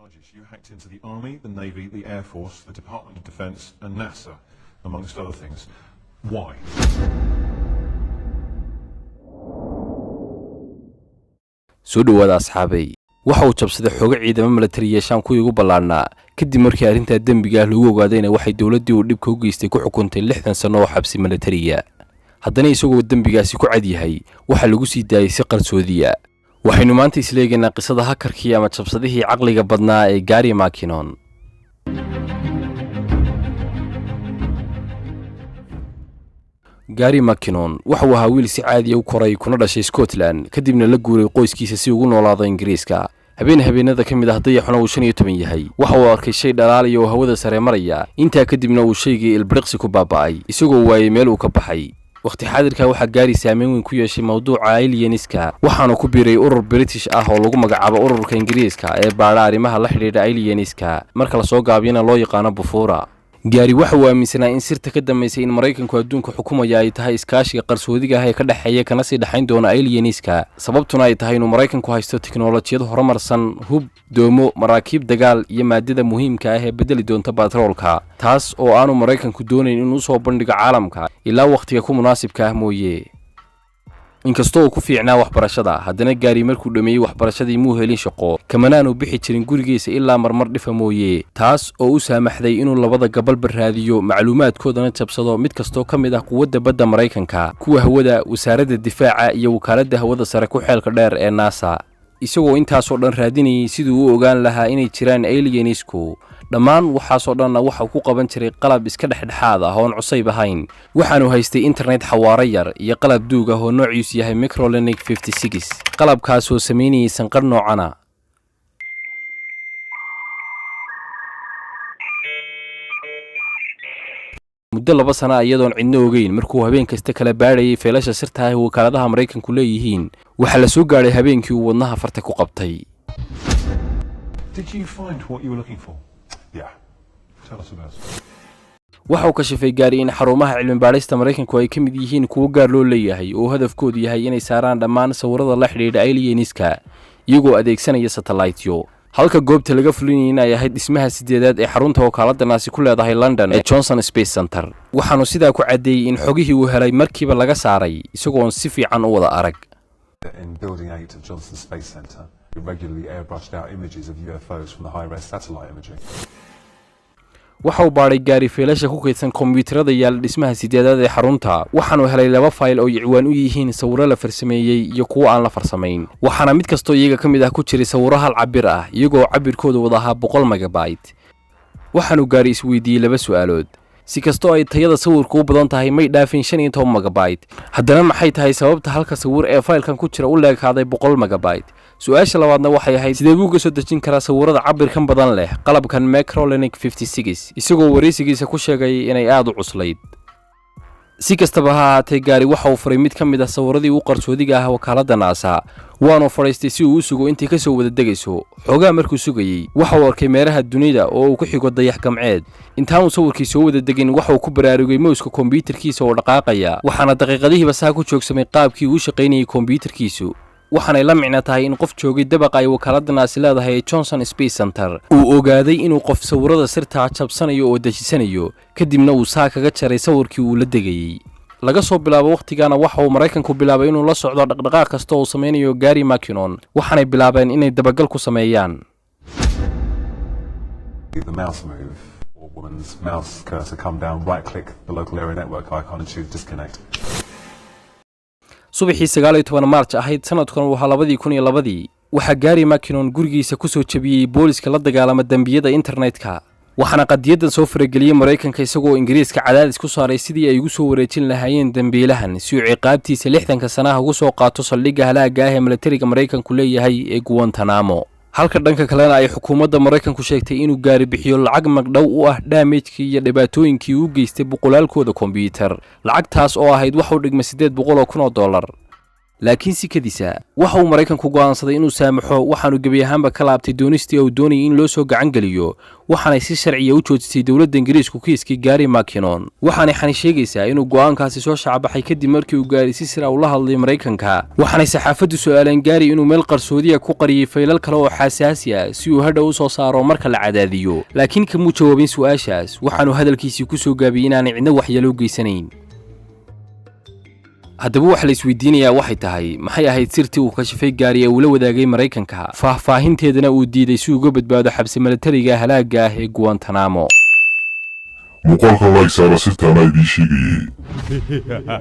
charges. You hacked into the Army, the Navy, the Air Force, the Department of Defense, and NASA, amongst other things. Why? soo dhawaada asxaabay waxa uu jabsaday xogo ciidamo military yeeshaan kuwii ugu ballaarnaa kadib markii arrinta dambiga lagu ogaadayna waxay dawladdu u dhibka u geystay ku xukuntay 60 sano oo xabsi militariya haddana isagoo dambigaasi ku cad yahay waxa lagu sii daayay si qarsoodiya waxaynu maanta isleegaynaa qisada hakarkii ama jabsadihii caqliga badnaa ee Gary McKinnon. Gary McKinnon waxa uu ahaa wiil si caadi ah u koray kuna dhashay Scotland kadibna la guuray qoyskiisa si ugu noolaado Ingiriiska. habeenada kamid ah dayaxuna uu 15 yahay waxa uu arkay shay dhalaal iyo hawada sare maraya inta kadibna uu shaygii ilbriqsi ku baaba'ay isagoo waayay meel uu ka baxay. waqti xaadirka waxa Gary saameyn weyn ku yeeshay mawduuca alieniska waxaana ku biiray urur British ah oo lagu magacaabo ururka Ingiriiska ee baara arrimaha la xiriira alieniska marka la soo gaabiyana loo yaqaan Bufora. Gary waxa uu aaminsanaa in sirta ka dambeysay in Mareykanku adduunka xukumayo ay tahay iskaashiga qarsoodiga ah ee ka dhaxeeya kana sii dhaxayn doona alieniska sababtuna ay tahay in Mareykanku haysto tiknoolajiyad horumarsan hub doomo maraakiib dagaal iyo maadada muhiimka ah ee bedeli doonta batroolka taas oo aanu Mareykanku doonayn inuu soo bandhigo caalamka ilaa waqtiga ku munaasibka ah mooyee. inkastoo ku fiicnaa waxbarashada haddana Gary markuu dhameeyay waxbarashadii muu helin shaqo kamanaan uu bixi jirin gurigiisa ilaa marmar dhifa mooyee taas oo u saamaxday inuu labada gabal baraadiyo macluumaadkoodana jabsado mid kastoo kamid ah quwadda badda Mareykanka kuwa hawada wasaaradda difaaca iyo wakaaladda hawada sare ku xeelka dheer ee NASA isagoo intaas oo dhan raadinayay siduu u ogaan lahaa inay jiraan alienisku dhammaan waxaas oo dhan waxa uu ku qaban jiray qalab iska dhexdhexaad ah oo aan cusayb ahayn waxaanu haystay internet xawaare yar iyo qalab duug ah oo noociisu yahay Microlink 56 qalabkaas oo sameynayay sanqar noocana muddo 2 sano iyadoon cidna ogeyn markuu habeen kasta kala baarayay feelasha sirta ah wakaaladaha Mareykanku leeyihiin waxa la soo gaaray habeenkii uu wadnaha farta ku qabtay. Did you find what you were looking for? Yeah. Tell us about it. waxa uu ka shafay Gary in xarumaha cilmi baarista Mareykanku ay kamid yihiin kuwa gaar loo leeyahay oo hadafkoodu yahay inay saaraan dhammaan sawirada la xiriira alieniska iyagoo adeegsanaya satellite-yo halka goobta laga fulinayay ay ahayd dhismaha 8aad ee xarunta wakaaladda NASA ku leedahay London ee Johnson Space Center waxaanu sidaa ku cadeeyay in xogihii uu helay markiiba laga saaray isagoo si fiican u wada arag. In building 8 of Johnson Space Center, we regularly airbrushed out images of UFOs from the high-res satellite imaging. waxa uu baaray Gary feelasha ku kaydsan kombiyuutarada yaal dhismaha 8aad ee xarunta waxaanu helay 2 fayl oo ciwaan u yihiin sawirro la farsameeyay iyo kuwa aan la farsamayn waxaana mid kasto iyaga kamid ah ku jiray sawirro hal cabir ah iyagoo cabirkoodu wada ahaa 100 megabyte waxaanu Gary isweydiiyay 2 su'aalood si kasto ay tayada sawirku u badan tahay may dhaafin 15 megabyte haddana maxay tahay sababta halka sawir ee faylkan ku jira u leekaaday 100 megabyte su'aasha labaadna waxay ahayd sidee buu uga soo dejin karaa sawirada cabirkan badan leh qalabkan Microlink 56 isagoo wareysigiisa ku sheegay inay aad u cuslayd. si kastaba ha ahaatee Gary waxa uu furay mid kamid ah sawiradii uu qarsoodiga ah wakaaladda NASA waana fariistay si uu u sugo intii ka soo wada degayso xogaa markuu sugayay waxa uu arkay meeraha dunida oo uu ku xigo dayax gamceed intaan uu sawirkii soo wada degin waxa uu ku baraarugay mouska kombiyuutarkiisa oo dhaqaaqaya waxaana daqiiqadihiiba saa ku joogsamay qaabkii uu shaqaynayay kombiyuutarkiisu waxaanay la micno tahay in qof joogay dabaqa ay wakaaladda NASA leedahay ee Johnson Space Center uu ogaaday inuu qof sawirada sirta jabsanayo oo dajisanayo kadibna uu saa kaga jaray sawirkii uu la degayay laga soo bilaabo waqtigana waxa uu Mareykanku bilaabay inuu la socdo dhaqdhaqaaq kasta oo sameeyo Gary McKinnon waxaanay bilaabeen inay dabagal ku sameeyaan. The mouse move or woman's mouse cursor come down right click the local area network icon and choose disconnect. subaxii 19 March ahayd sanadkan waxa 2002 waxa Gary McKinnon gurigiisa ku soo jabiyay booliska la dagaalama dambiyada internetka waxaana qadiyadan soo farageliyay Mareykanka isagoo Ingiriiska cadaadis ku saaray sidii ay ugu soo wareejin lahaayeen dambiilahan si uu ciqaabtiisa 60 sanaha ugu soo qaato saldhigga halaaga ah ee militariga Mareykanku leeyahay ee Guantanamo halka dhanka kalena ay xukuumadda Mareykanku sheegtay inuu Gary bixiyo lacag magdhow u ah damage-kii iyo dhibaatooyinkii uu geystay boqolaalkooda kombiyuutar lacagtaas oo ahayd wax u dhigma $800,000 laakiin si kadisa waxa uu Maraykanku go'aansaday inuu saamaxo waxaanu gebi ahaanba ka laabtay doonistii uu doonayay in loo soo gacan geliyo waxaanay si sharciya u joojisay dawladda Ingiriisku kiiskii Gary McKinnon waxaanay xani sheegaysaa inuu go'aankaasi soo shaacabaxay kadib markii uu Gary si sir ah ula hadlay Maraykanka waxaanay saxaafaddu su'aaleen Gary inuu meel qarsoodi ah ku qariyay faylal kale oo xasaasi ah si uu hadhow u soo saaro marka la cadaadiyo laakiin kama jawaabin su'aashaas waxaanu hadalkiisii ku soo gaabiyay inaanay cidna waxyeello geysanayn haddaba waxa la isweydiinayaa waxay tahay maxay ahayd sirtii uu kashifay Gary ee uu la wadaagay Maraykanka faahfaahinteedana uu diiday si uu uga badbaado xabsi milatariga halaaga ah ee Guantanamo muuqaalka like saara sirtaana idiin sheegayay